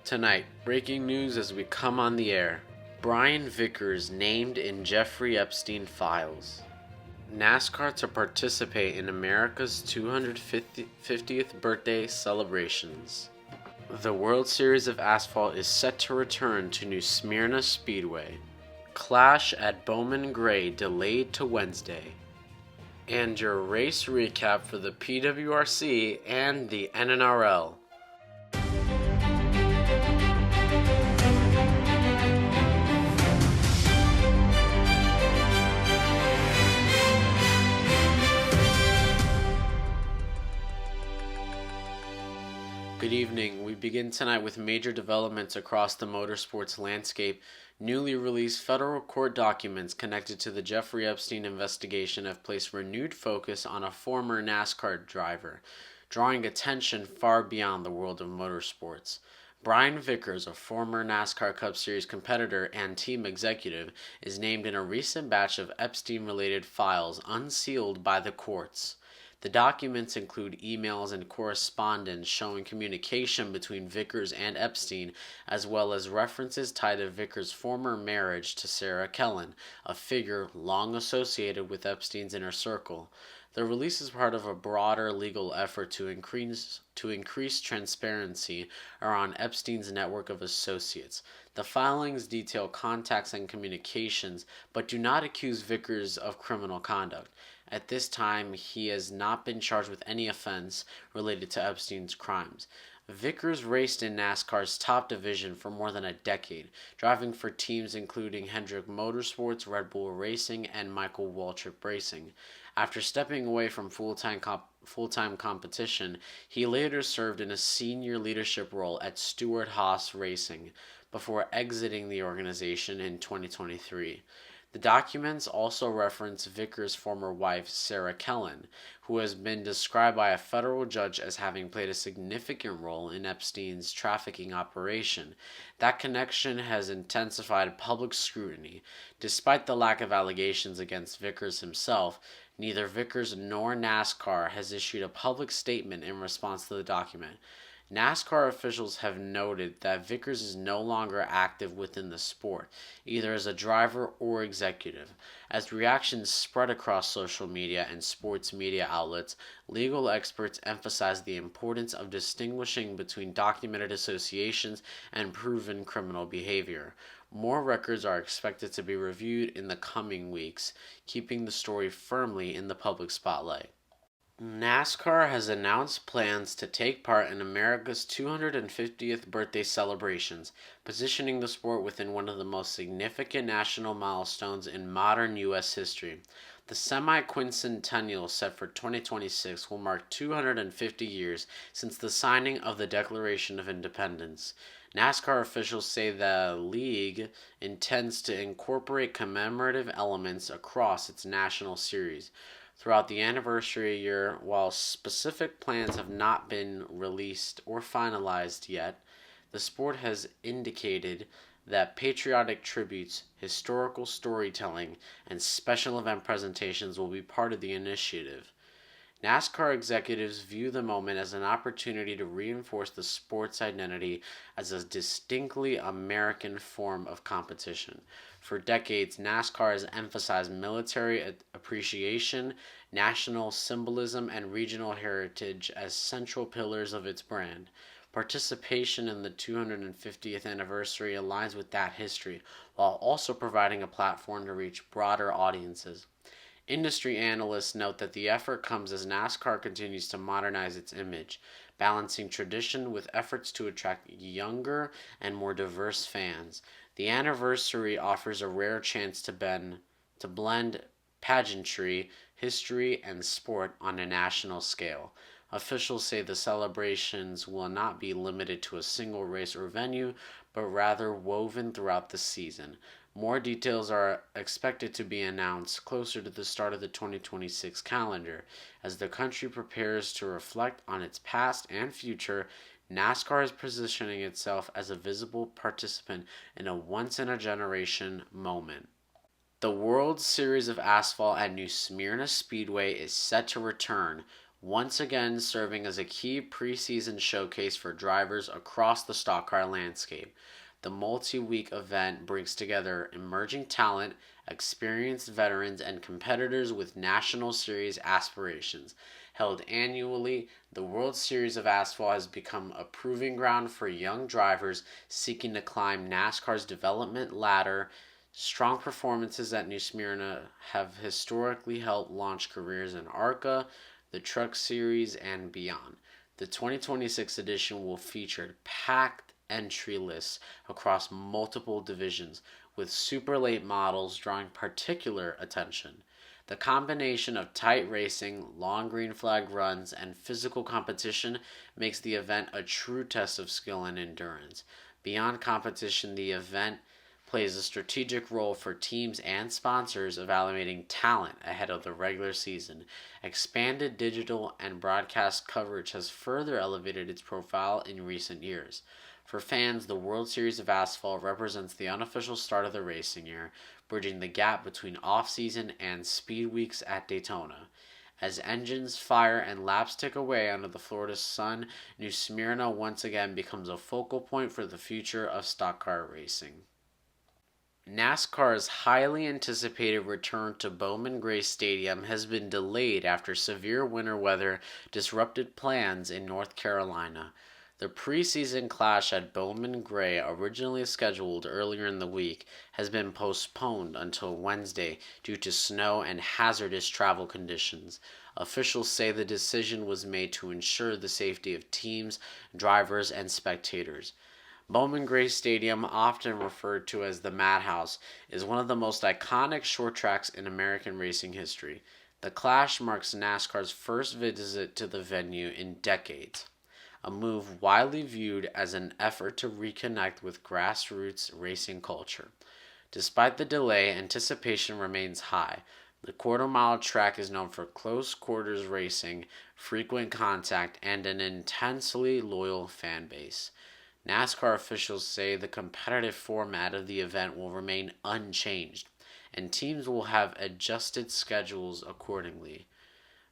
Tonight, breaking news as we come on the air. Brian Vickers named in Jeffrey Epstein files. NASCAR to participate in America's 250th birthday celebrations. The World Series of Asphalt is set to return to New Smyrna Speedway. Clash at Bowman Gray delayed to Wednesday. And your race recap for the PWRC and the NNRL. Good evening. We begin tonight with major developments across the motorsports landscape. Newly released federal court documents connected to the Jeffrey Epstein investigation have placed renewed focus on a former NASCAR driver, drawing attention far beyond the world of motorsports. Brian Vickers, a former NASCAR Cup Series competitor and team executive, is named in a recent batch of Epstein-related files unsealed by the courts. The documents include emails and correspondence showing communication between Vickers and Epstein, as well as references tied to Vickers' former marriage to Sarah Kellen, a figure long associated with Epstein's inner circle. The release is part of a broader legal effort to increase transparency around Epstein's network of associates. The filings detail contacts and communications, but do not accuse Vickers of criminal conduct. At this time, he has not been charged with any offense related to Epstein's crimes. Vickers raced in NASCAR's top division for more than a decade, driving for teams including Hendrick Motorsports, Red Bull Racing, and Michael Waltrip Racing. After stepping away from full-time competition, he later served in a senior leadership role at Stewart-Haas Racing before exiting the organization in 2023. The documents also reference Vickers' former wife, Sarah Kellen, who has been described by a federal judge as having played a significant role in Epstein's trafficking operation. That connection has intensified public scrutiny. Despite the lack of allegations against Vickers himself, neither Vickers nor NASCAR has issued a public statement in response to the document. NASCAR officials have noted that Vickers is no longer active within the sport, either as a driver or executive. As reactions spread across social media and sports media outlets, legal experts emphasize the importance of distinguishing between documented associations and proven criminal behavior. More records are expected to be reviewed in the coming weeks, keeping the story firmly in the public spotlight. NASCAR has announced plans to take part in America's 250th birthday celebrations, positioning the sport within one of the most significant national milestones in modern U.S. history. The semi-quincentennial set for 2026 will mark 250 years since the signing of the Declaration of Independence. NASCAR officials say the league intends to incorporate commemorative elements across its national series throughout the anniversary year. While specific plans have not been released or finalized yet, the sport has indicated that patriotic tributes, historical storytelling, and special event presentations will be part of the initiative. NASCAR executives view the moment as an opportunity to reinforce the sport's identity as a distinctly American form of competition. For decades, NASCAR has emphasized military appreciation, national symbolism, and regional heritage as central pillars of its brand. Participation in the 250th anniversary aligns with that history, while also providing a platform to reach broader audiences. Industry analysts note that the effort comes as NASCAR continues to modernize its image, balancing tradition with efforts to attract younger and more diverse fans. The anniversary offers a rare chance to blend pageantry, history, and sport on a national scale. Officials say the celebrations will not be limited to a single race or venue, but rather woven throughout the season. More details are expected to be announced closer to the start of the 2026 calendar. As the country prepares to reflect on its past and future, NASCAR is positioning itself as a visible participant in a once-in-a-generation moment. The World Series of Asphalt at New Smyrna Speedway is set to return once again serving as a key preseason showcase for drivers across the stock car landscape. The multi week event brings together emerging talent, experienced veterans, and competitors with National Series aspirations. Held annually, the World Series of Asphalt has become a proving ground for young drivers seeking to climb NASCAR's development ladder. Strong performances at New Smyrna have historically helped launch careers in ARCA, the Truck Series, and beyond. The 2026 edition will feature packed entry lists across multiple divisions, with super late models drawing particular attention. The combination of tight racing, long green flag runs, and physical competition makes the event a true test of skill and endurance. Beyond competition, the event plays a strategic role for teams and sponsors evaluating talent ahead of the regular season. Expanded digital and broadcast coverage has further elevated its profile in recent years. For fans, the World Series of Asphalt represents the unofficial start of the racing year, bridging the gap between off-season and speed weeks at Daytona. As engines fire and laps tick away under the Florida sun, New Smyrna once again becomes a focal point for the future of stock car racing. NASCAR's highly anticipated return to Bowman Gray Stadium has been delayed after severe winter weather disrupted plans in North Carolina. The preseason clash at Bowman Gray, originally scheduled earlier in the week, has been postponed until Wednesday due to snow and hazardous travel conditions. Officials say the decision was made to ensure the safety of teams, drivers, and spectators. Bowman Gray Stadium, often referred to as the Madhouse, is one of the most iconic short tracks in American racing history. The clash marks NASCAR's first visit to the venue in decades, a move widely viewed as an effort to reconnect with grassroots racing culture. Despite the delay, anticipation remains high. The quarter-mile track is known for close quarters racing, frequent contact, and an intensely loyal fan base. NASCAR officials say the competitive format of the event will remain unchanged, and teams will have adjusted schedules accordingly.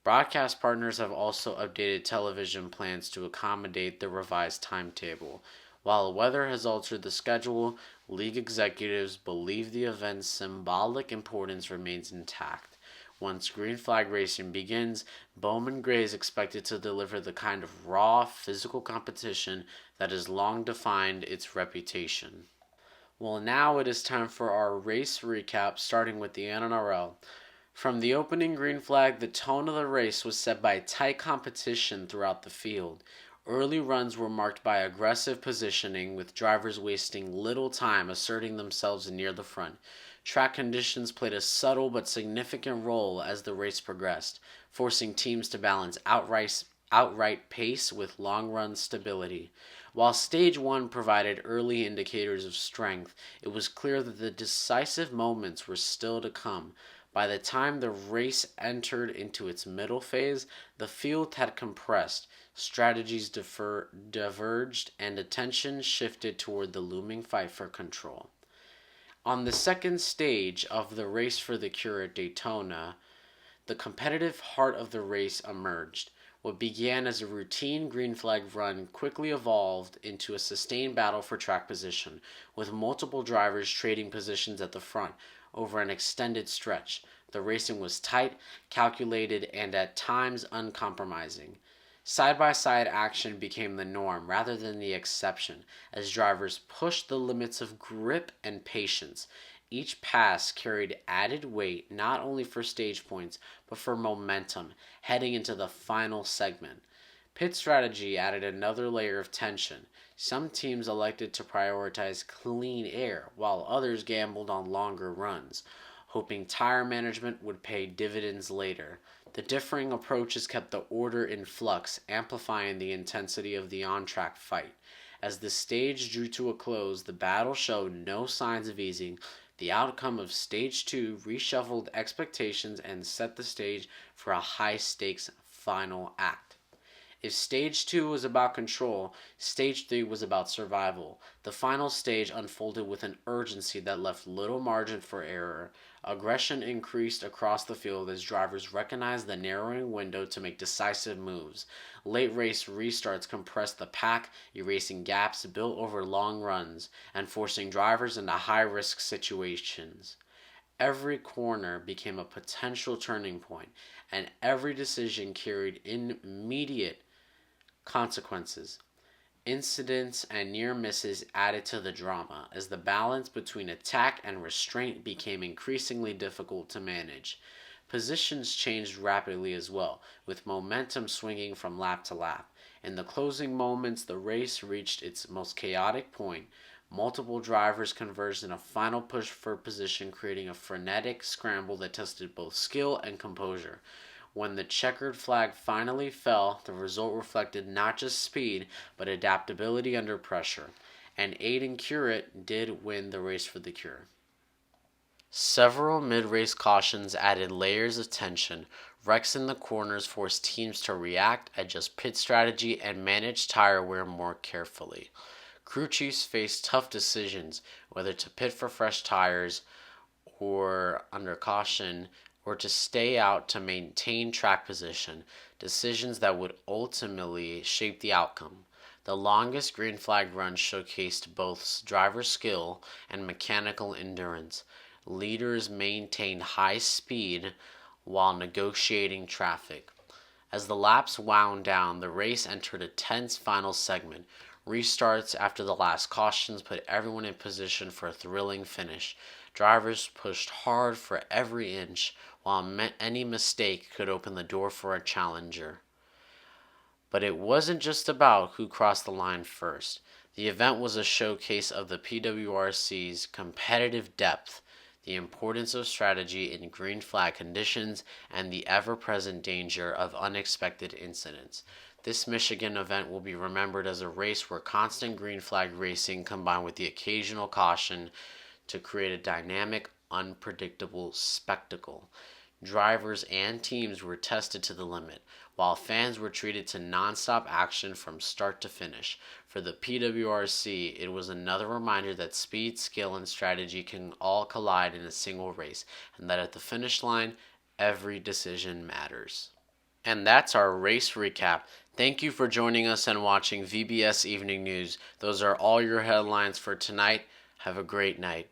Broadcast partners have also updated television plans to accommodate the revised timetable. While weather has altered the schedule, league executives believe the event's symbolic importance remains intact. Once green flag racing begins, Bowman Gray is expected to deliver the kind of raw, physical competition that has long defined its reputation. Well, now it is time for our race recap, starting with the NRL. From the opening green flag, the tone of the race was set by tight competition throughout the field. Early runs were marked by aggressive positioning, with drivers wasting little time asserting themselves near the front. Track conditions played a subtle but significant role as the race progressed, forcing teams to balance outright pace with long-run stability. While Stage 1 provided early indicators of strength, it was clear that the decisive moments were still to come. By the time the race entered into its middle phase, the field had compressed, strategies diverged, and attention shifted toward the looming fight for control. On the second stage of the race for the cure at Daytona, the competitive heart of the race emerged. What began as a routine green flag run quickly evolved into a sustained battle for track position, with multiple drivers trading positions at the front over an extended stretch. The racing was tight, calculated, and at times uncompromising. Side-by-side action became the norm rather than the exception, as drivers pushed the limits of grip and patience. Each pass carried added weight not only for stage points, but for momentum heading into the final segment. Pit strategy added another layer of tension. Some teams elected to prioritize clean air, while others gambled on longer runs, hoping tire management would pay dividends later. The differing approaches kept the order in flux, amplifying the intensity of the on-track fight. As the stage drew to a close, the battle showed no signs of easing. The outcome of Stage 2 reshuffled expectations and set the stage for a high-stakes final act. If Stage 2 was about control, Stage 3 was about survival. The final stage unfolded with an urgency that left little margin for error. Aggression increased across the field as drivers recognized the narrowing window to make decisive moves. Late race restarts compressed the pack, erasing gaps built over long runs and forcing drivers into high risk situations. Every corner became a potential turning point, and every decision carried immediate consequences. Incidents and near misses added to the drama as the balance between attack and restraint became increasingly difficult to manage. Positions changed rapidly as well, with momentum swinging from lap to lap. In the closing moments, the race reached its most chaotic point. Multiple drivers converged in a final push for position, creating a frenetic scramble that tested both skill and composure. When the checkered flag finally fell, the result reflected not just speed, but adaptability under pressure. And Aiden Currett did win the race for the Cure. Several mid-race cautions added layers of tension. Wrecks in the corners forced teams to react, adjust pit strategy, and manage tire wear more carefully. Crew chiefs faced tough decisions, whether to pit for fresh tires or under caution, or to stay out to maintain track position, decisions that would ultimately shape the outcome. The longest green flag run showcased both driver skill and mechanical endurance. Leaders maintained high speed while negotiating traffic. As the laps wound down, the race entered a tense final segment. Restarts after the last cautions put everyone in position for a thrilling finish. Drivers pushed hard for every inch, while any mistake could open the door for a challenger. But it wasn't just about who crossed the line first. The event was a showcase of the PWRC's competitive depth, the importance of strategy in green flag conditions, and the ever-present danger of unexpected incidents. This Michigan event will be remembered as a race where constant green flag racing combined with the occasional caution to create a dynamic, unpredictable spectacle. Drivers and teams were tested to the limit, while fans were treated to nonstop action from start to finish. For the PWRC, it was another reminder that speed, skill, and strategy can all collide in a single race, and that at the finish line, every decision matters. And that's our race recap. Thank you for joining us and watching VBS Evening News. Those are all your headlines for tonight. Have a great night.